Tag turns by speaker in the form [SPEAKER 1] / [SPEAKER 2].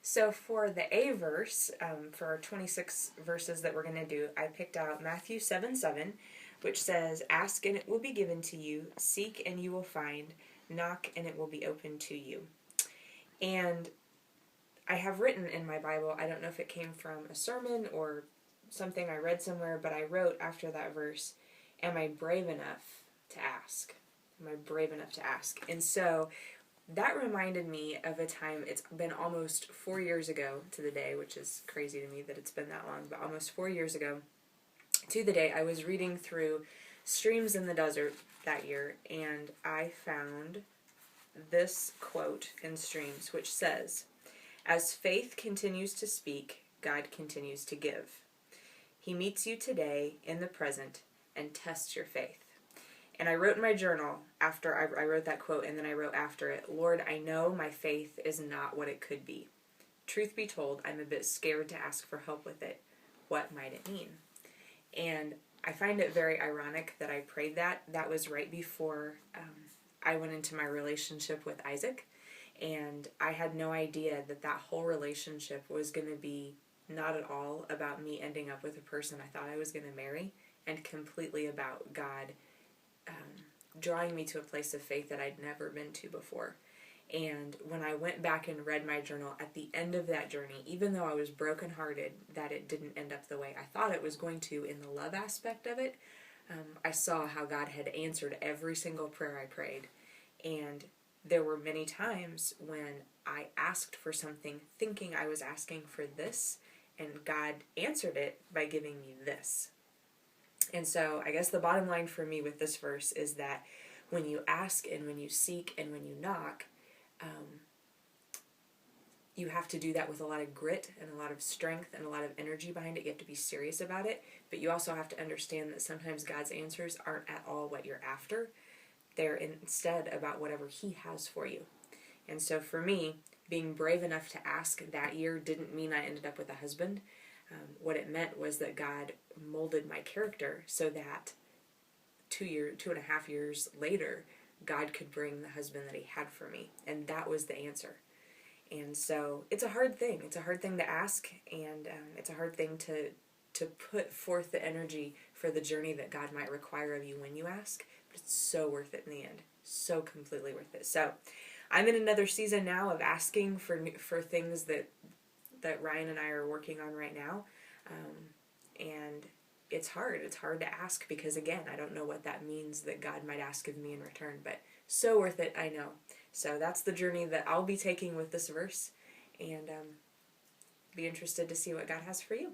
[SPEAKER 1] So for the A verse, for our 26 verses that we're going to do, I picked out Matthew 7:7, which says, "Ask and it will be given to you, seek and you will find, knock and it will be opened to you." And I have written in my Bible, I don't know if it came from a sermon or something I read somewhere, but I wrote after that verse, "Am I brave enough to ask? Am I brave enough to ask?" And so that reminded me of a time, it's been almost 4 years ago to the day, which is crazy to me that it's been that long, but almost 4 years ago to the day, I was reading through Streams in the Desert that year, and I found this quote in Streams, which says, "As faith continues to speak, God continues to give. He meets you today in the present and tests your faith." And I wrote in my journal after I wrote that quote, and then I wrote after it, "Lord, I know my faith is not what it could be. Truth be told, I'm a bit scared to ask for help with it. What might it mean?" And I find it very ironic that I prayed that. That was right before I went into my relationship with Isaac, and I had no idea that that whole relationship was going to be not at all about me ending up with a person I thought I was going to marry, and completely about God drawing me to a place of faith that I'd never been to before. And when I went back and read my journal at the end of that journey, even though I was brokenhearted that it didn't end up the way I thought it was going to in the love aspect of it, I saw how God had answered every single prayer I prayed. And there were many times when I asked for something thinking I was asking for this, and God answered it by giving me this. And so I guess the bottom line for me with this verse is that when you ask and when you seek and when you knock, you have to do that with a lot of grit and a lot of strength and a lot of energy behind it. You have to be serious about it, but you also have to understand that sometimes God's answers aren't at all what you're after. They're instead about whatever He has for you. And so for me, being brave enough to ask that year didn't mean I ended up with a husband. What it meant was that God molded my character so that 2.5 years later, God could bring the husband that He had for me. And that was the answer. And so it's a hard thing. It's a hard thing to ask, and it's a hard thing to put forth the energy for the journey that God might require of you when you ask. But it's so worth it in the end. So completely worth it. So I'm in another season now of asking for things that Ryan and I are working on right now. And it's hard. It's hard to ask because, again, I don't know what that means that God might ask of me in return. But so worth it, I know. So that's the journey that I'll be taking with this verse. And be interested to see what God has for you.